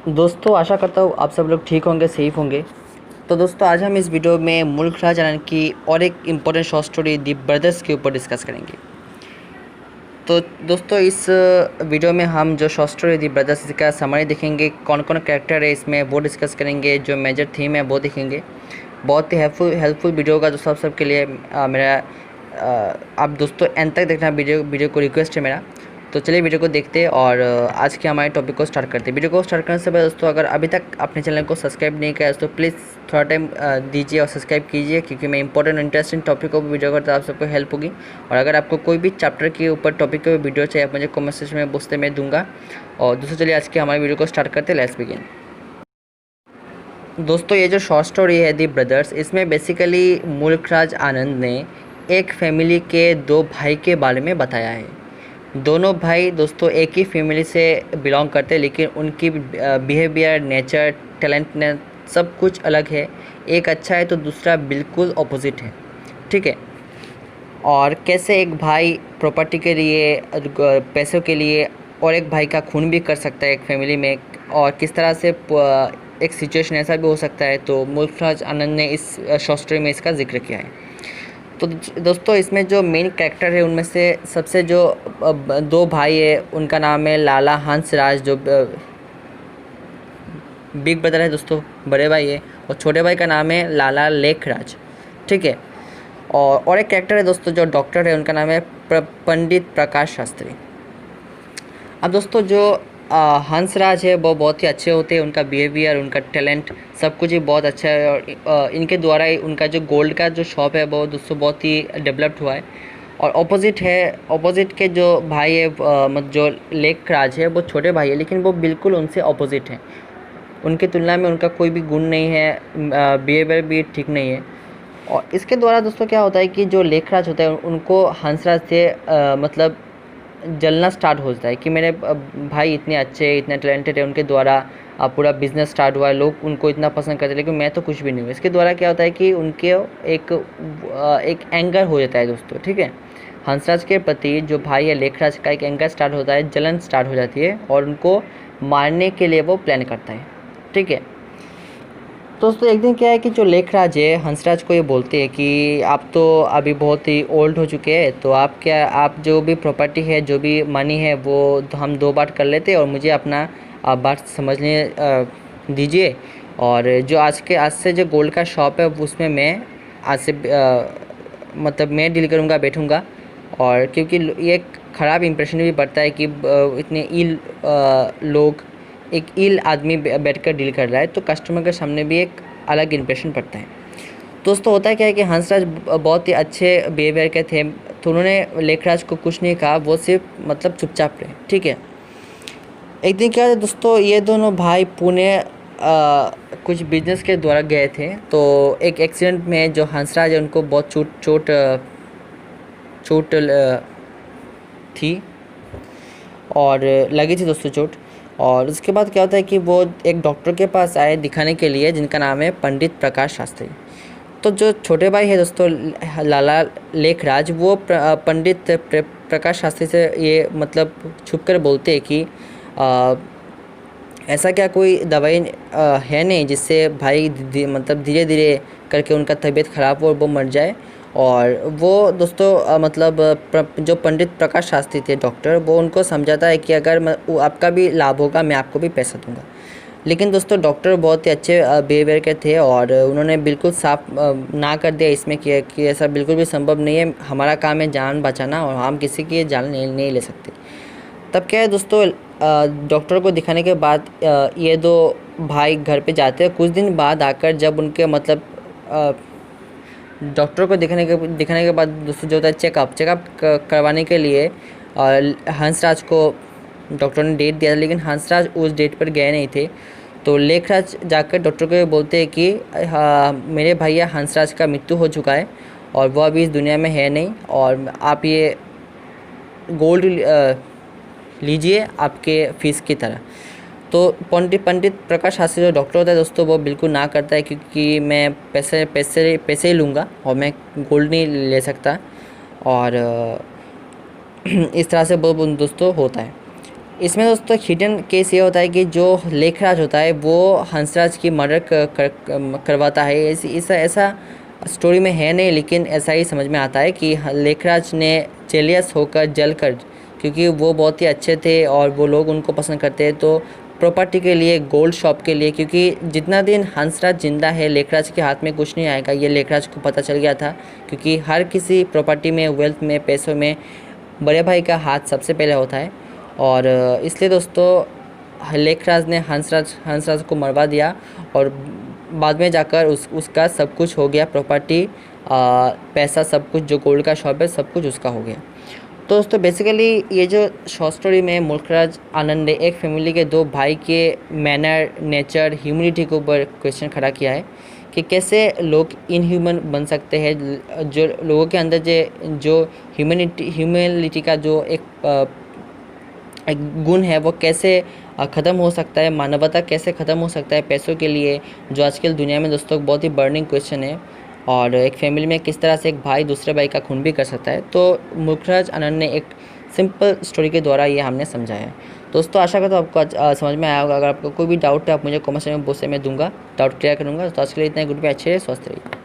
दोस्तों आशा करता हूँ आप सब लोग ठीक होंगे, सेफ होंगे। तो दोस्तों आज हम इस वीडियो में मुल्क राज अनंत की और एक इम्पोर्टेंट शॉर्ट स्टोरी दी ब्रदर्स के ऊपर डिस्कस करेंगे। तो दोस्तों इस वीडियो में हम जो शॉर्ट स्टोरी दी ब्रदर्स का समरी देखेंगे, कौन कौन कैरेक्टर है इसमें वो डिस्कस करेंगे, जो मेजर थीम है वो देखेंगे। बहुत ही हेल्पफुल वीडियो होगा दोस्तों आप सबके लिए। मेरा आप दोस्तों एंड तक देखना वीडियो को रिक्वेस्ट है मेरा। तो चलिए वीडियो को देखते हैं और आज के हमारे टॉपिक को स्टार्ट करते हैं। वीडियो को स्टार्ट करने से पहले दोस्तों अगर अभी तक अपने चैनल को सब्सक्राइब नहीं किया तो प्लीज़ थोड़ा टाइम दीजिए और सब्सक्राइब कीजिए, क्योंकि मैं इंपॉर्टेंट इंटरेस्टिंग टॉपिक को वीडियो करता हूँ, आप सबको हेल्प होगी। और अगर आपको कोई भी चैप्टर के ऊपर टॉपिक के ऊपर वीडियो चाहिए आप मुझे कमेंट सेक्शन में पूछते मैं दूंगा। और दोस्तों चलिए आज के हमारे वीडियो को स्टार्ट करते हैं। Let's begin. दोस्तों ये जो शॉर्ट स्टोरी है दी ब्रदर्स, इसमें बेसिकली मुल्क राज आनंद ने एक फैमिली के दो भाई के बारे में बताया है। दोनों भाई दोस्तों एक ही फैमिली से बिलोंग करते हैं, लेकिन उनकी बिहेवियर, नेचर, टैलेंट ने सब कुछ अलग है। एक अच्छा है तो दूसरा बिल्कुल ऑपोजिट है, ठीक है। और कैसे एक भाई प्रॉपर्टी के लिए, पैसों के लिए और एक भाई का खून भी कर सकता है एक फैमिली में, और किस तरह से एक सिचुएशन ऐसा भी हो सकता है, तो मुल्क राज आनंद ने इस शॉर्ट स्टोरी में इसका जिक्र किया है। तो दोस्तों इसमें जो मेन कैरेक्टर है उनमें से सबसे जो दो भाई है उनका नाम है लाला हंसराज, जो बिग ब्रदर है दोस्तों, बड़े भाई है। और छोटे भाई का नाम है लाला लेखराज, ठीक है। और एक कैरेक्टर है दोस्तों जो डॉक्टर है, उनका नाम है पंडित प्रकाश शास्त्री। अब दोस्तों जो हंसराज है वो बहुत ही अच्छे होते हैं, उनका बिहेवियर, उनका टैलेंट सब कुछ ही बहुत अच्छा है। और इनके द्वारा ही उनका जो गोल्ड का जो शॉप है वो दोस्तों बहुत ही डेवलप्ड हुआ है। और ऑपोजिट के जो भाई है मतलब जो लेख राज है वो छोटे भाई है, लेकिन वो बिल्कुल उनसे ऑपोजिट है। उनकी तुलना में उनका कोई भी गुण नहीं है, बिहेवियर भी ठीक नहीं है। और इसके द्वारा दोस्तों क्या होता है कि जो लेखराज होता है उनको हंसराज से मतलब जलना स्टार्ट हो जाता है कि मेरे भाई इतने अच्छे, इतने टैलेंटेड है, उनके द्वारा पूरा बिजनेस स्टार्ट हुआ है, लोग उनको इतना पसंद करते हैं, लेकिन मैं तो कुछ भी नहीं हूँ। इसके द्वारा क्या होता है कि उनके एक एंगर हो जाता है दोस्तों, ठीक है। हंसराज के प्रति जो भाई है लेखराज का एक एंगर स्टार्ट होता है, जलन स्टार्ट हो जाती है और उनको मारने के लिए वो प्लान करता है, ठीक है। दोस्तों एक दिन क्या है कि जो लेखराज है हंसराज को ये बोलते हैं कि आप तो अभी बहुत ही ओल्ड हो चुके हैं, तो आप जो भी प्रॉपर्टी है, जो भी मनी है, वो हम दो बार कर लेते हैं और मुझे अपना बात समझने दीजिए। और जो आज से जो गोल्ड का शॉप है उसमें मैं आज से मतलब मैं डील करूँगा, बैठूँगा। और क्योंकि ये ख़राब इंप्रेशन भी पड़ता है कि इतने इल लोग, एक इल आदमी बैठकर डील कर रहा है, तो कस्टमर के सामने भी एक अलग इंप्रेशन पड़ता है। दोस्तों होता है क्या है कि हंसराज बहुत ही अच्छे बिहेवियर के थे, तो उन्होंने लेखराज को कुछ नहीं कहा, वो सिर्फ मतलब चुपचाप रहे, ठीक है। एक दिन क्या है दोस्तों, ये दोनों भाई पुणे कुछ बिजनेस के द्वारा गए थे, तो एक एक्सीडेंट में जो हंसराज है उनको बहुत चोट थी और लगी थी दोस्तों चोट। और उसके बाद क्या होता है कि वो एक डॉक्टर के पास आए दिखाने के लिए, जिनका नाम है पंडित प्रकाश शास्त्री। तो जो छोटे भाई है दोस्तों लाला लेखराज, वो पंडित प्रकाश शास्त्री से ये मतलब छुप कर बोलते हैं कि ऐसा क्या कोई दवाई है नहीं जिससे भाई मतलब धीरे धीरे करके उनका तबीयत ख़राब हो और वो मर जाए। और वो दोस्तों मतलब जो पंडित प्रकाश शास्त्री थे डॉक्टर, वो उनको समझाता है कि अगर आपका भी लाभ होगा मैं आपको भी पैसा दूंगा। लेकिन दोस्तों डॉक्टर बहुत ही अच्छे बिहेवियर के थे और उन्होंने बिल्कुल साफ ना कर दिया इसमें कि ऐसा बिल्कुल भी संभव नहीं है, हमारा काम है जान बचाना और हम किसी की जान नहीं ले सकते। तब क्या है दोस्तों, डॉक्टर को दिखाने के बाद ये दो भाई घर पे जाते हैं। कुछ दिन बाद आकर जब उनके मतलब डॉक्टर को दिखाने के बाद दोस्तों जो होता है चेकअप करवाने के लिए हंसराज को डॉक्टर ने डेट दिया, लेकिन हंसराज उस डेट पर गए नहीं थे। तो लेखराज जाकर डॉक्टर को बोलते हैं कि मेरे भैया हंसराज का मृत्यु हो चुका है और वह अभी इस दुनिया में है नहीं, और आप ये गोल्ड लीजिए आपके फीस की तरह। तो पंडित प्रकाश शास्त्री जो डॉक्टर होता है दोस्तों, वो बिल्कुल ना करता है, क्योंकि मैं पैसे ही लूँगा और मैं गोल्ड नहीं ले सकता। और इस तरह से वो दोस्तों होता है। इसमें दोस्तों हिडन केस ये होता है कि जो लेखराज होता है वो हंसराज की मर्डर करवाता है। ऐसा स्टोरी में है नहीं, लेकिन ऐसा ही समझ में आता है कि लेखराज ने जेलियस होकर जल कर, क्योंकि वो बहुत ही अच्छे थे और वो लोग उनको पसंद करते हैं, तो प्रॉपर्टी के लिए, गोल्ड शॉप के लिए, क्योंकि जितना दिन हंसराज जिंदा है लेखराज के हाथ में कुछ नहीं आएगा, ये लेखराज को पता चल गया था। क्योंकि हर किसी प्रॉपर्टी में, वेल्थ में, पैसों में बड़े भाई का हाथ सबसे पहले होता है। और इसलिए दोस्तों लेखराज ने हंसराज को मरवा दिया और बाद में जाकर उसका सब कुछ हो गया, प्रॉपर्टी, पैसा, सब कुछ, जो गोल्ड का शॉप है सब कुछ उसका हो गया। तो दोस्तों बेसिकली ये जो शॉर्ट स्टोरी में मुल्कराज आनंद ने एक फैमिली के दो भाई के मैनर, नेचर, ह्यूमैनिटी के ऊपर क्वेश्चन खड़ा किया है कि कैसे लोग इनह्यूमन बन सकते हैं, जो लोगों के अंदर जो ह्यूमैनिटी का जो एक गुण है वो कैसे ख़त्म हो सकता है, मानवता कैसे ख़त्म हो सकता है पैसों के लिए, जो आजकल दुनिया में दोस्तों बहुत ही बर्निंग क्वेश्चन है। और एक फैमिली में किस तरह से एक भाई दूसरे भाई का खून भी कर सकता है। तो मुल्कराज आनंद ने एक सिंपल स्टोरी के द्वारा ये हमने समझाया है। दोस्तों आशा करता हूँ आपको आज समझ में आया होगा। अगर आपको कोई भी डाउट है आप मुझे कमेंट में पूछे, मैं दूंगा, डाउट क्लियर करूँगा। तो आज के लिए इतना, गुड बाय, अच्छे रहिए, स्वस्थ रहिए।